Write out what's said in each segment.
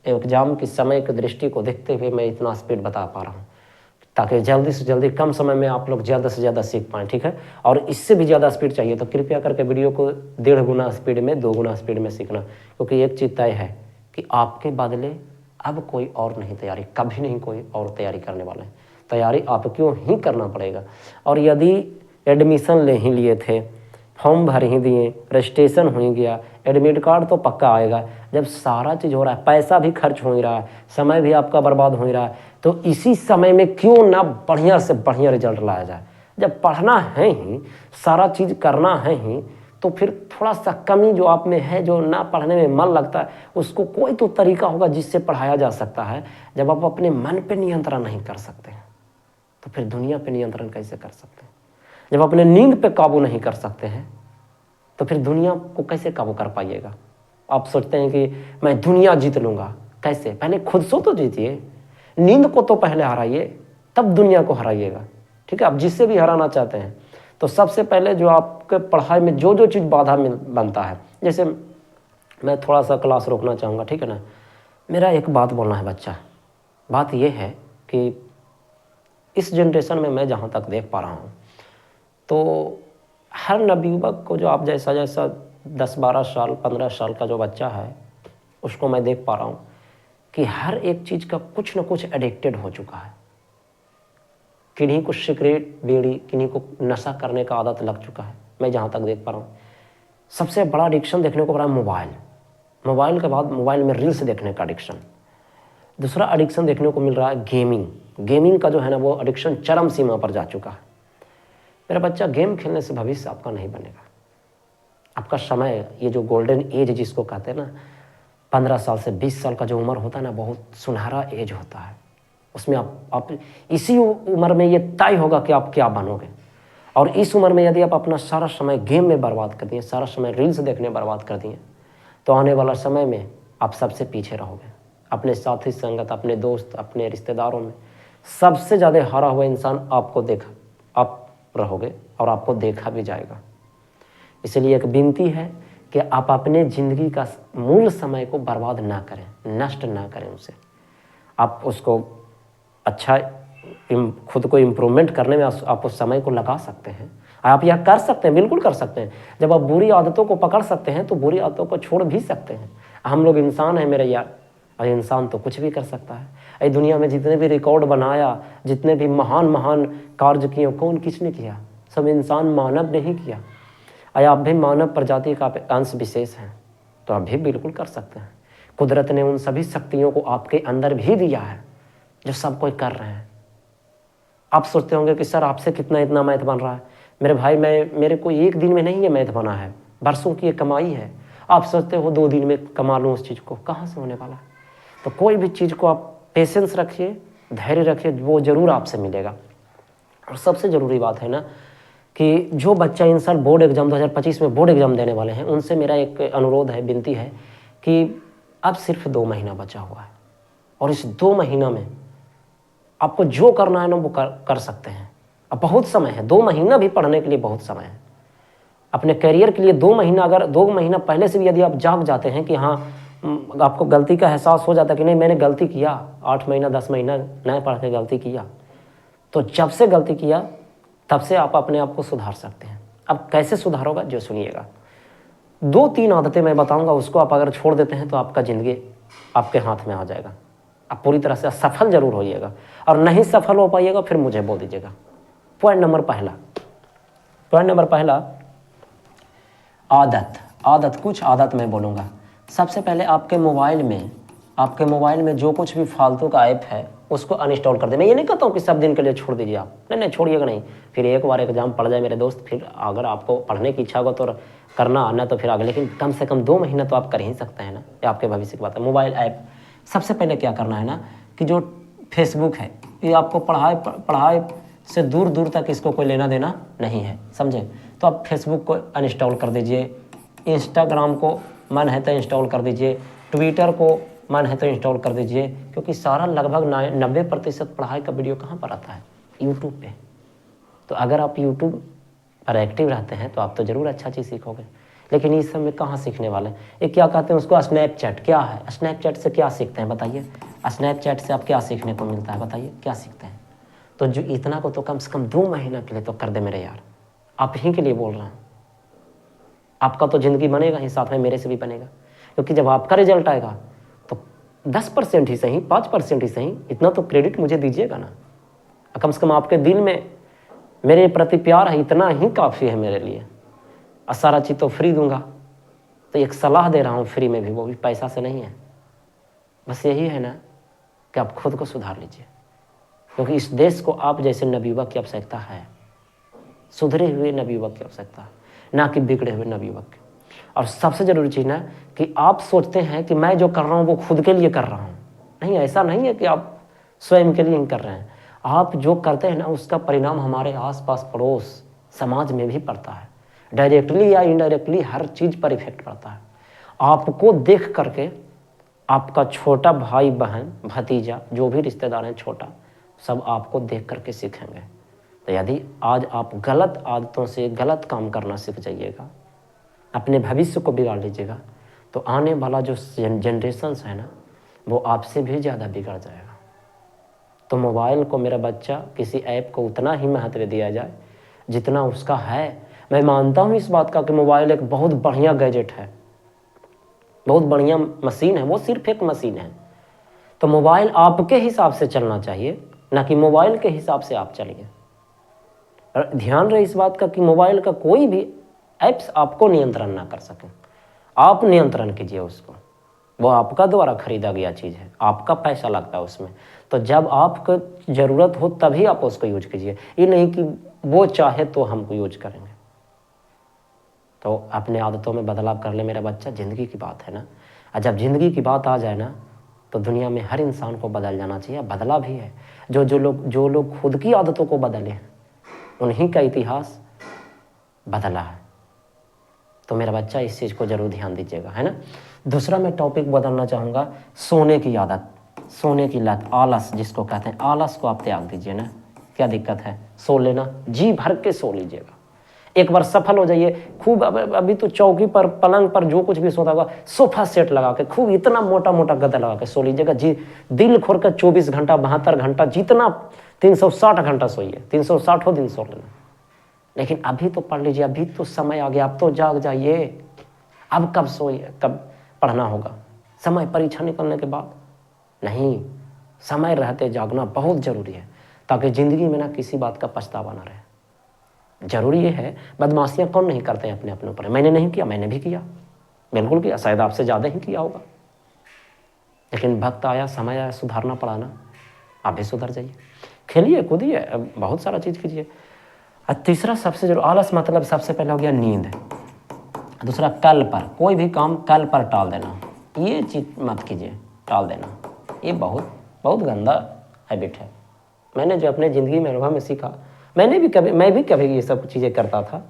Exam की समय की दृष्टि को देखते हुए मैं इतना स्पीड बता पा रहा हूँ, ताकि जल्दी से जल्दी कम समय में आप लोग ज़्यादा से ज़्यादा सीख पाएँ, ठीक है। और इससे भी ज़्यादा स्पीड चाहिए तो कृपया करके वीडियो को 1.5 गुना स्पीड में, 2 गुना स्पीड में सीखना, क्योंकि एक चीज़ तय है कि आपके बदले अब कोई और नहीं तैयारी, कभी नहीं कोई और तैयारी करने वाला है। तैयारी आपको ही करना पड़ेगा। और यदि एडमिशन ले ही लिए थे, फॉर्म भर ही दिए, रजिस्ट्रेशन हो ही गया, एडमिट कार्ड तो पक्का आएगा, जब सारा चीज़ हो रहा है, पैसा भी खर्च हो ही रहा है, समय भी आपका बर्बाद हो ही रहा है, तो इसी समय में क्यों ना बढ़िया से बढ़िया रिजल्ट लाया जाए। जब पढ़ना है ही, सारा चीज़ करना है ही, तो फिर थोड़ा सा कमी जो आप में है, जो ना पढ़ने में मन लगता है, उसको कोई तो तरीका होगा जिससे पढ़ाया जा सकता है। जब आप अपने मन पे नियंत्रण नहीं कर सकते हैं तो फिर दुनिया पे नियंत्रण कैसे कर सकते हैं। जब अपने नींद पे काबू नहीं कर सकते हैं तो फिर दुनिया को कैसे काबू कर पाइएगा। आप सोचते हैं कि मैं दुनिया जीत लूँगा, कैसे? पहले खुद से तो जीतिए, नींद को तो पहले हराइए, तब दुनिया को हराइएगा, ठीक है। आप जिससे भी हराना चाहते हैं तो सबसे पहले जो आपके पढ़ाई में जो चीज़ बाधा बनता है, जैसे मैं थोड़ा सा क्लास रोकना चाहूँगा, ठीक है ना। मेरा एक बात बोलना है बच्चा, बात ये है कि इस जनरेशन में मैं जहाँ तक देख पा रहा हूँ तो हर नवयुवक को, जो आप जैसा 10-12 साल 15 साल का जो बच्चा है, उसको मैं देख पा रहा हूँ कि हर एक चीज़ का कुछ न कुछ एडिक्टेड हो चुका है। किन्हीं को सिगरेट बीड़ी, किन्हीं को नशा करने का आदत लग चुका है, मैं जहाँ तक देख पा रहा हूँ। सबसे बड़ा एडिक्शन देखने को मिला मोबाइल, मोबाइल के बाद मोबाइल में रील्स देखने का एडिक्शन। दूसरा एडिक्शन देखने को मिल रहा है गेमिंग, गेमिंग का जो है ना वो एडिक्शन चरम सीमा पर जा चुका है। मेरा बच्चा, गेम खेलने से भविष्य आपका नहीं बनेगा। आपका समय, ये जो गोल्डन एज जिसको कहते हैं ना, 15 साल से 20 साल का जो उम्र होता है ना, बहुत सुनहरा एज होता है। उसमें आप इसी उम्र में ये तय होगा कि आप क्या बनोगे। और इस उम्र में यदि आप अपना सारा समय गेम में बर्बाद कर दिए, सारा समय रील्स देखने बर्बाद कर दिए, तो आने वाला समय में आप सबसे पीछे रहोगे। अपने साथी संगत, अपने दोस्त, अपने रिश्तेदारों में सबसे ज़्यादा हारा हुआ इंसान आप रहोगे और आपको देखा भी जाएगा। इसलिए एक विनती है कि आप अपने ज़िंदगी का मूल समय को बर्बाद ना करें, नष्ट ना करें उसे। आप उसको अच्छा खुद को इम्प्रूवमेंट करने में आप उस समय को लगा सकते हैं। आप यह कर सकते हैं, बिल्कुल कर सकते हैं। जब आप बुरी आदतों को पकड़ सकते हैं तो बुरी आदतों को छोड़ भी सकते हैं। हम लोग इंसान हैं मेरे यार, और इंसान तो कुछ भी कर सकता है। इस दुनिया में जितने भी रिकॉर्ड बनाया, जितने भी महान महान कार्य किए, कौन किसने किया? सब इंसान मानव ने ही किया। आप भी मानव प्रजाति का अंश विशेष हैं, तो आप भी बिल्कुल कर सकते हैं। कुदरत ने उन सभी शक्तियों को आपके अंदर भी दिया है जो सब कोई कर रहे हैं। आप सोचते होंगे कि सर आपसे कितना इतना मैथ बन रहा है। मेरे भाई, मेरे को एक दिन में नहीं ये मैथ बना है, बरसों की ये कमाई है। आप सोचते हो 2 दिन में कमा लूँ उस चीज़ को, कहाँ से होने वाला है। तो कोई भी चीज़ को आप पेशेंस रखिए, धैर्य रखिए, वो ज़रूर आपसे मिलेगा। और सबसे ज़रूरी बात है ना कि जो बच्चा इन साल बोर्ड एग्ज़ाम 2025 में बोर्ड एग्ज़ाम देने वाले हैं, उनसे मेरा एक अनुरोध है, विनती है कि अब सिर्फ 2 महीना बचा हुआ है और इस 2 महीना में आपको जो करना है ना वो कर सकते हैं। अब बहुत समय है, 2 महीना भी पढ़ने के लिए बहुत समय है। अपने करियर के लिए 2 महीना, अगर 2 महीना पहले से भी यदि आप जाग जाते हैं कि हाँ, आपको गलती का एहसास हो जाता है कि नहीं मैंने गलती किया, 8 महीना 10 महीना नए पढ़ के गलती किया, तो जब से गलती किया तब से आप अपने आप को सुधार सकते हैं। अब कैसे सुधारोगा, जो सुनिएगा। 2-3 आदतें मैं बताऊंगा, उसको आप अगर छोड़ देते हैं तो आपका ज़िंदगी आपके हाथ में आ जाएगा। आप पूरी तरह से सफल जरूर होइएगा, और नहीं सफल हो पाइएगा फिर मुझे बोल दीजिएगा। पॉइंट नंबर पहला, आदत। कुछ आदत मैं बोलूँगा। सबसे पहले आपके मोबाइल में जो कुछ भी फालतू का ऐप है उसको अनइंस्टॉल कर दे। मैं ये नहीं कहता हूँ कि सब दिन के लिए छोड़ दीजिए आप, नहीं छोड़िएगा नहीं। फिर एक बार एग्जाम पड़ जाए मेरे दोस्त, फिर अगर आपको पढ़ने की इच्छा होगा तो करना, आना तो फिर आगे, लेकिन कम से कम 2 महीना तो आप कर ही सकते हैं ना, ये आपके भविष्य की बात है। मोबाइल ऐप सबसे पहले क्या करना है ना कि जो फेसबुक है, ये आपको पढ़ाई से दूर दूर तक इसको कोई लेना देना नहीं है, समझे। तो आप फेसबुक को अनइंस्टॉल कर दीजिए, इंस्टाग्राम को मन है तो इंस्टॉल कर दीजिए, ट्विटर को मन है तो इंस्टॉल कर दीजिए, क्योंकि सारा लगभग 90% पढ़ाई का वीडियो कहाँ पर आता है, यूट्यूब पे। तो अगर आप यूट्यूब पर एक्टिव रहते हैं तो आप तो ज़रूर अच्छा चीज़ सीखोगे। लेकिन इस सब में कहाँ सीखने वाले हैं? ये क्या कहते हैं उसको, स्नैपचैट। क्या है स्नैपचैट से क्या सीखते हैं बताइए? स्नैपचैट से आप क्या सीखने को मिलता है बताइए, क्या सीखते हैं? तो जो इतना को तो कम से कम 2 महीना के लिए तो कर दे मेरे यार, आप ही के लिए बोल रहा हूँ। आपका तो ज़िंदगी बनेगा ही, साथ में मेरे से भी बनेगा, क्योंकि जब आपका रिजल्ट आएगा तो 10% ही सही, 5% ही सही, इतना तो क्रेडिट मुझे दीजिएगा ना। कम से कम आपके दिल में मेरे प्रति प्यार है, इतना ही काफ़ी है मेरे लिए। और सारा चीज़ तो फ्री दूंगा, तो एक सलाह दे रहा हूँ फ्री में भी, वो भी पैसा से नहीं है। बस यही है ना कि आप खुद को सुधार लीजिए, क्योंकि इस देश को आप जैसे नवयुवक की आवश्यकता है, सुधरे हुए नवयुवक की आवश्यकता है, ना कि बिगड़े हुए नवयुवक की। और सबसे ज़रूरी चीज़ ना कि आप सोचते हैं कि मैं जो कर रहा हूँ वो खुद के लिए कर रहा हूँ। नहीं, ऐसा नहीं है कि आप स्वयं के लिए ही कर रहे हैं। आप जो करते हैं ना उसका परिणाम हमारे आसपास पड़ोस समाज में भी पड़ता है, डायरेक्टली या इनडायरेक्टली हर चीज़ पर इफेक्ट पड़ता है। आपको देख करके आपका छोटा भाई बहन भतीजा जो भी रिश्तेदार हैं छोटा, सब आपको देख करके सीखेंगे। तो यदि आज आप गलत आदतों से गलत काम करना सीख जाइएगा, अपने भविष्य को बिगाड़ लीजिएगा, तो आने वाला जो जनरेशन्स है ना वो आपसे भी ज़्यादा बिगड़ जाएगा। तो मोबाइल को मेरा बच्चा, किसी ऐप को उतना ही महत्व दिया जाए जितना उसका है। मैं मानता हूँ इस बात का कि मोबाइल एक बहुत बढ़िया गैजेट है, बहुत बढ़िया मशीन है, वो सिर्फ एक मशीन है। तो मोबाइल आपके हिसाब से चलना चाहिए, ना कि मोबाइल के हिसाब से आप चलिए। और ध्यान रहे इस बात का कि मोबाइल का कोई भी ऐप्स आपको नियंत्रण ना कर सकें, आप नियंत्रण कीजिए उसको। वो आपका द्वारा खरीदा गया चीज़ है, आपका पैसा लगता है उसमें। तो जब आपको ज़रूरत हो तभी आप उसको यूज कीजिए, ये नहीं कि वो चाहे तो हमको यूज करेंगे। तो अपने आदतों में बदलाव कर ले मेरा बच्चा, ज़िंदगी की बात है ना। और जब ज़िंदगी की बात आ जाए ना तो दुनिया में हर इंसान को बदल जाना चाहिए, बदला भी है। जो लोग खुद की आदतों को बदले हैं उन्हीं का इतिहास बदला है। तो मेरा बच्चा इस चीज़ को ज़रूर ध्यान दीजिएगा, है ना। दूसरा मैं टॉपिक बदलना चाहूँगा, सोने की आदत, सोने की लत, आलस जिसको कहते हैं। आलस को आप त्याग दीजिए ना, क्या दिक्कत है, सो लेना, जी भर के सो लीजिएगा। एक बार सफल हो जाइए खूब। अभी तो चौकी पर पलंग पर जो कुछ भी सोता होगा, सोफा सेट लगा के खूब इतना मोटा मोटा गद्दा लगा के सो लीजिएगा जी, दिल खोल कर 24 घंटा 72 घंटा जितना 360 घंटा सोइए, 360 दिन सो लेना। लेकिन अभी तो पढ़ लीजिए, अभी तो समय आ गया, अब तो जाग जाइए। अब कब सोइए, कब पढ़ना होगा, समय परीक्षा निकलने के बाद नहीं, समय रहते जागना बहुत ज़रूरी है, ताकि ज़िंदगी में ना किसी बात का पछतावा ना रहे। ज़रूरी ये है, बदमाशियाँ कौन नहीं करते हैं अपने अपने ऊपर। मैंने नहीं किया, मैंने भी किया, बिल्कुल किया, शायद आपसे ज़्यादा ही किया होगा। लेकिन वक्त आया, समय आया, सुधारना पड़ा ना, आप भी सुधर जाइए, खेलिए कूदिए, बहुत सारा चीज़ कीजिए। और तीसरा सबसे जो आलस मतलब सबसे पहले हो गया नींद। दूसरा कल पर, कोई भी काम कल पर टाल देना, ये चीज़ मत कीजिए, टाल देना, ये बहुत बहुत गंदा हैबिट है। मैंने जो अपने ज़िंदगी में अनुभव में सीखा, मैं भी कभी ये सब चीज़ें करता था।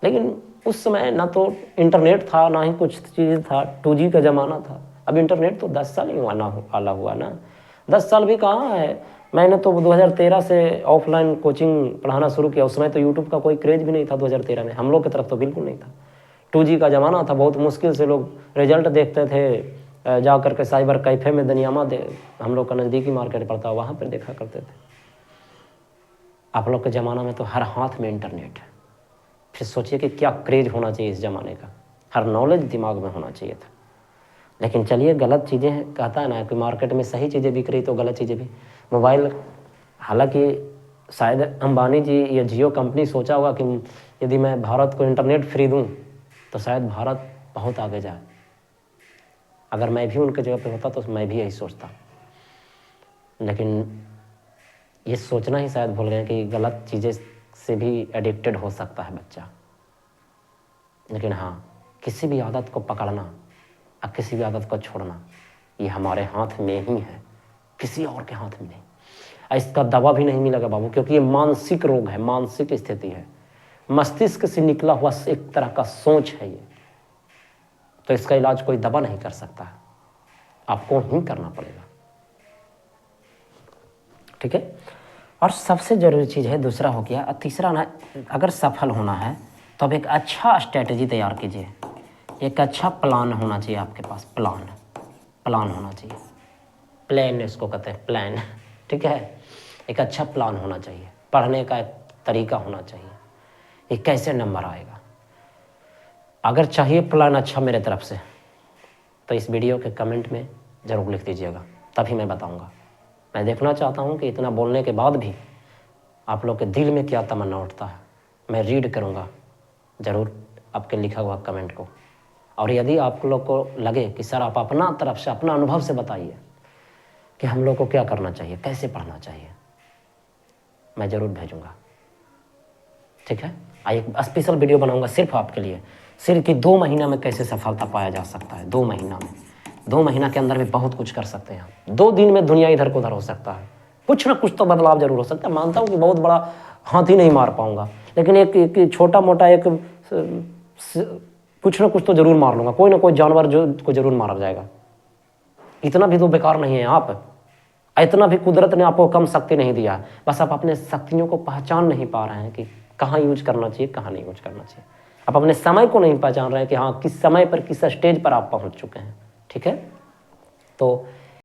लेकिन उस समय ना तो इंटरनेट था, ना ही कुछ चीज़ था, 2G का ज़माना था। अब इंटरनेट तो 10 साल ही आला हुआ ना, 10 साल भी कहाँ है। मैंने तो 2013 से ऑफलाइन कोचिंग पढ़ाना शुरू किया। उस समय तो यूट्यूब का कोई क्रेज भी नहीं था 2013 में, हम लोग की तरफ तो बिल्कुल नहीं था। 2G का ज़माना था, बहुत मुश्किल से लोग रिजल्ट देखते थे, जा करके साइबर कैफ़े में दनियामा हम लोग का नज़दीकी मार्केट पड़ता, वहाँ पर देखा करते थे। आप लोग के ज़माना में तो हर हाथ में इंटरनेट है। फिर सोचिए कि क्या क्रेज होना चाहिए इस ज़माने का, हर नॉलेज दिमाग में होना चाहिए था। लेकिन चलिए, गलत चीज़ें हैं, कहता है ना कि मार्केट में सही चीज़ें बिक रही तो गलत चीज़ें भी। मोबाइल, हालांकि शायद अंबानी जी या जियो कंपनी सोचा होगा कि यदि मैं भारत को इंटरनेट फ्री दूं तो शायद भारत बहुत आगे जाए। अगर मैं भी उनके जगह पे होता तो मैं भी यही सोचता। लेकिन ये सोचना ही शायद भूल गए कि गलत चीज़ें से भी एडिक्टेड हो सकता है बच्चा। लेकिन हाँ, किसी भी आदत को पकड़ना और किसी भी आदत को छोड़ना ये हमारे हाथ में ही है, किसी और के हाथ में नहीं। इसका दवा भी नहीं मिलेगा बाबू, क्योंकि ये मानसिक रोग है, मानसिक स्थिति है, मस्तिष्क से निकला हुआ एक तरह का सोच है ये। तो इसका इलाज कोई दवा नहीं कर सकता है, आपको ही करना पड़ेगा, ठीक है। और सबसे ज़रूरी चीज़ है, दूसरा हो गया। तीसरा ना, अगर सफल होना है तो अब एक अच्छा स्ट्रेटजी तैयार कीजिए। एक अच्छा प्लान होना चाहिए आपके पास, प्लान होना चाहिए, प्लान इसको कहते हैं, प्लान। ठीक है, एक अच्छा प्लान होना चाहिए, पढ़ने का एक तरीका होना चाहिए, ये कैसे नंबर आएगा। अगर चाहिए प्लान अच्छा मेरे तरफ से तो इस वीडियो के कमेंट में ज़रूर लिख दीजिएगा, तभी मैं बताऊंगा। मैं देखना चाहता हूं कि इतना बोलने के बाद भी आप लोग के दिल में क्या तमन्ना उठता है। मैं रीड करूंगा ज़रूर आपके लिखा हुआ कमेंट को। और यदि आप लोग को लगे कि सर आप अपना तरफ से, अपना अनुभव से बताइए कि हम लोग को क्या करना चाहिए, कैसे पढ़ना चाहिए, मैं ज़रूर भेजूँगा। ठीक है, एक स्पेशल वीडियो बनाऊंगा सिर्फ आपके लिए, सिर्फ कि 2 महीना में कैसे सफलता पाया जा सकता है। 2 महीना में, 2 महीना के अंदर भी बहुत कुछ कर सकते हैं। 2 दिन में दुनिया इधर को उधर हो सकता है, कुछ ना कुछ तो बदलाव जरूर हो सकता है। मानता हूँ कि बहुत बड़ा हाथी नहीं मार पाऊंगा, लेकिन एक छोटा मोटा एक कुछ ना कुछ तो जरूर मार लूंगा, कोई ना कोई जानवर जो को जरूर मारा जाएगा। इतना भी तो बेकार नहीं है आप, इतना भी कुदरत ने आपको कम शक्ति नहीं दिया, बस आप अपने शक्तियों को पहचान नहीं पा रहे हैं कि कहाँ यूज करना चाहिए, कहाँ नहीं यूज करना चाहिए। आप अपने समय को नहीं पहचान रहे हैं कि हाँ किस समय पर, किस स्टेज पर आप पहुंच चुके हैं। ठीक है, तो